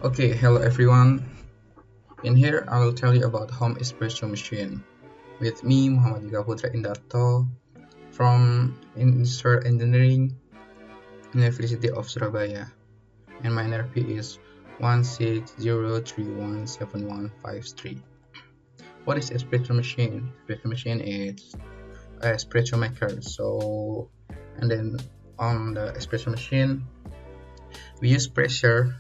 Okay, hello everyone. In here, I will tell you about home espresso machine. With me, Muhammad Yuga Putra Indarto from Industrial Engineering, University of Surabaya, and my NRP is 160317153. What is espresso machine? Espresso machine is a espresso maker. And then on the espresso machine, we use pressure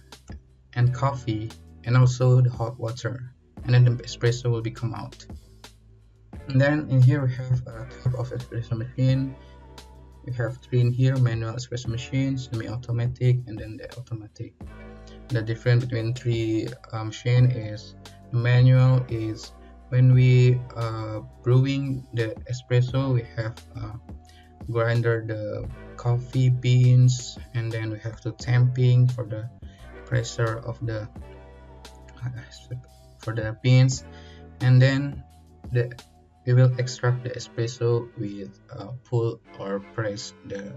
and coffee and also the hot water, and then the espresso will come out. And then in here we have a type of espresso machine. We have three in here: manual espresso machine, semi-automatic, and then the automatic. The difference between three machine is the manual is when we brewing the espresso, we have grinder the coffee beans, and then we have to tamping for the pressure of the beans, and then we will extract the espresso with pull or press the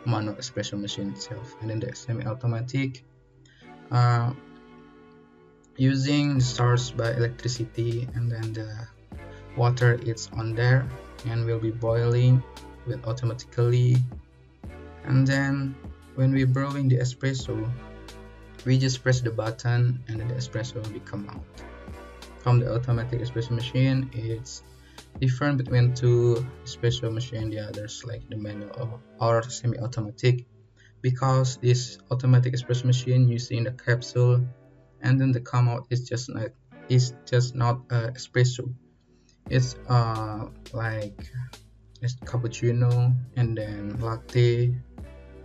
manual espresso machine itself. And then the semi-automatic using the source by electricity, and then the water is on there and will be boiling with automatically. And then when we brewing the espresso, we just press the button and then the espresso will come out. From the automatic espresso machine, it's different between two espresso machine, the others like the manual or semi-automatic, because this automatic espresso machine using the capsule, and then the come out is just not espresso. It's like it's cappuccino and then latte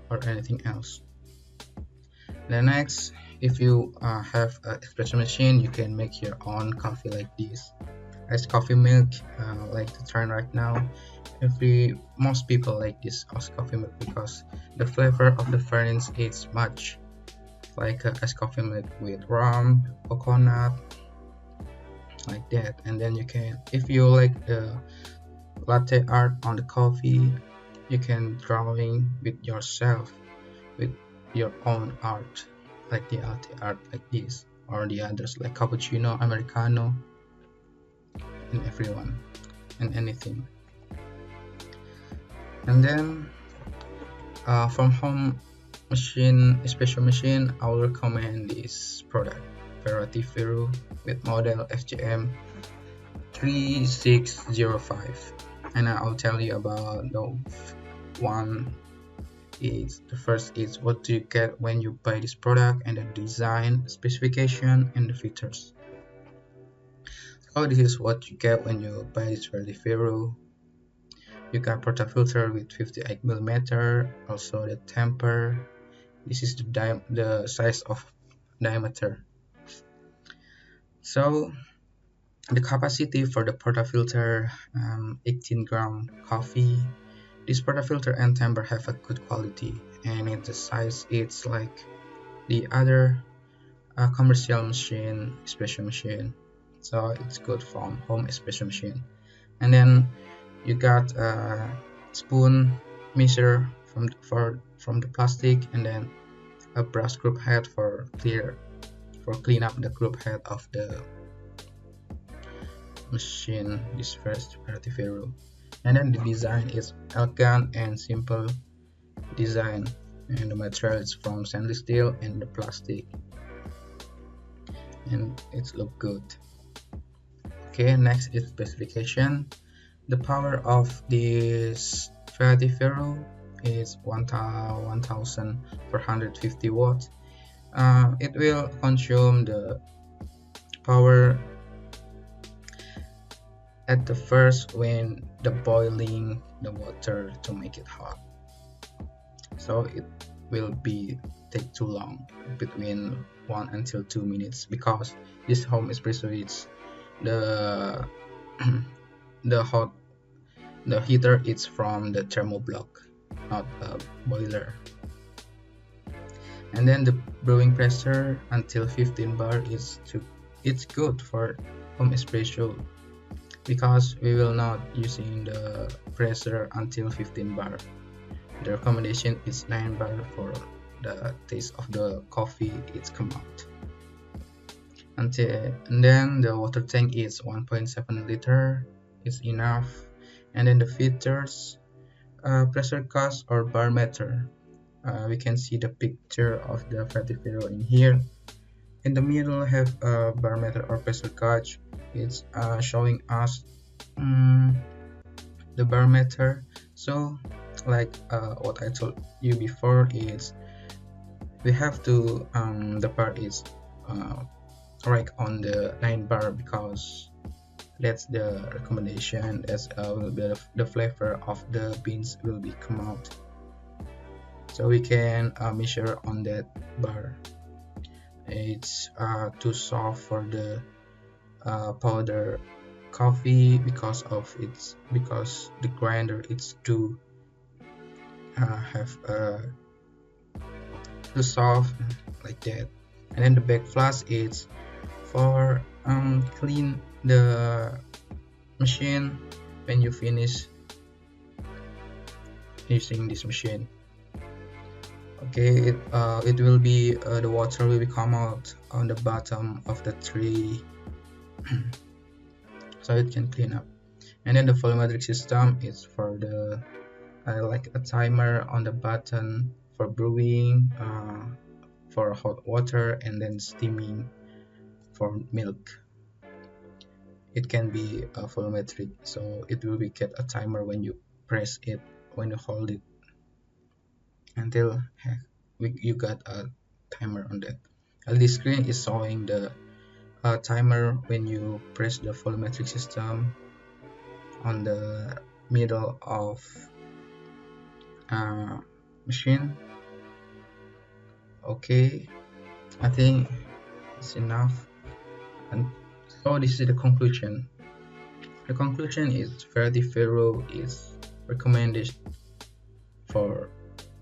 or anything else. Then next, if you have an espresso machine, you can make your own coffee like this. Iced coffee milk, like the trend right now. Most people like this iced coffee milk because the flavor of the ferments is much like iced coffee milk with rum, coconut, like that. And then you can, if you like the latte art on the coffee, you can drawing with yourself with your own art, like the latte art like this, or the others like cappuccino, americano, and everyone and anything. And then from home machine espresso machine, I will recommend this product, Ferratti Ferro, with model FGM 3605. And I'll tell you about the one. The first is what do you get when you buy this product, and the design, specification, and the features. So this is what you get when you buy this Ferratti Ferro. You got portafilter with 58mm, also the temper. This is the size of diameter. So the capacity for the portafilter, 18 gram coffee. This portafilter and temper have a good quality, and the size it's like the other commercial machine, espresso machine. So it's good from home espresso machine. And then you got a spoon measure from the plastic, and then a brush group head for clean up the group head of the machine. This first Ferratti Ferro. And then the design is elegant and simple design, and the material is from stainless steel and the plastic, and it look good. Okay, next is specification. The power of this Ferratti Ferro is 1450 watts. It will consume the power at the first when the boiling the water to make it hot, so it will take too long, between 1 until 2 minutes, because this home espresso is the the heater is from the thermoblock, not a boiler. And then the brewing pressure until 15 bar it's good for home espresso, because we will not using the pressure until 15 bar. The recommendation is 9 bar for the taste of the coffee it's come out. and then the water tank is 1.7 liter is enough. And then the features, pressure gauge or barometer. We can see the picture of the Ferratti Ferro in here. In the middle have a barometer or pressure gauge. It's showing us the barometer. So like what I told you before is we have to the bar is right on the 9 bar because that's the recommendation, as will be the flavor of the beans will be come out. So we can measure on that bar. It's too soft for the powder coffee because the grinder it's too have too soft like that. And then the back flash is for clean the machine when you finish using this machine. Okay, it will be the water will come out on the bottom of the tray so it can clean up. And then the volumetric system is for the like a timer on the button for brewing, for hot water, and then steaming for milk. It can be volumetric, so it will be get a timer when you press it, when you hold it until you got a timer on that. LED screen is showing the timer when you press the volumetric system on the middle of machine. Okay, I think it's enough. And so this is the conclusion. The conclusion is Ferratti Ferro is recommended for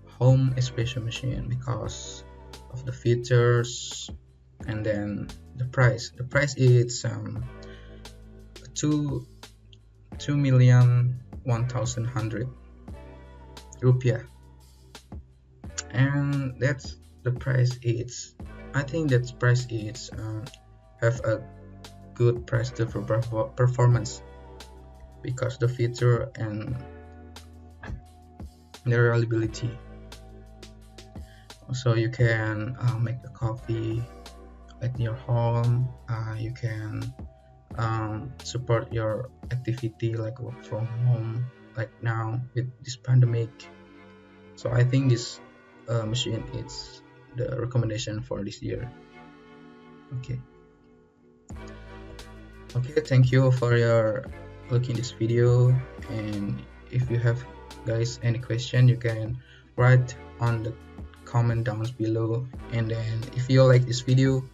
home espresso machine because of the features and then the price. The price is 2,001,100 rupiah, and that's the price. Is I think that price is have a good price to performance because the feature and the reliability. So you can make a coffee at your home. You can support your activity like work from home, like now with this pandemic. So I think this machine is the recommendation for this year. Okay, thank you for your looking this video, and if you have guys any question you can write on the comment down below. And then if you like this video,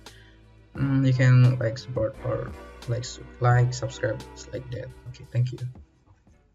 you can like support or like subscribe like that. Okay, thank you.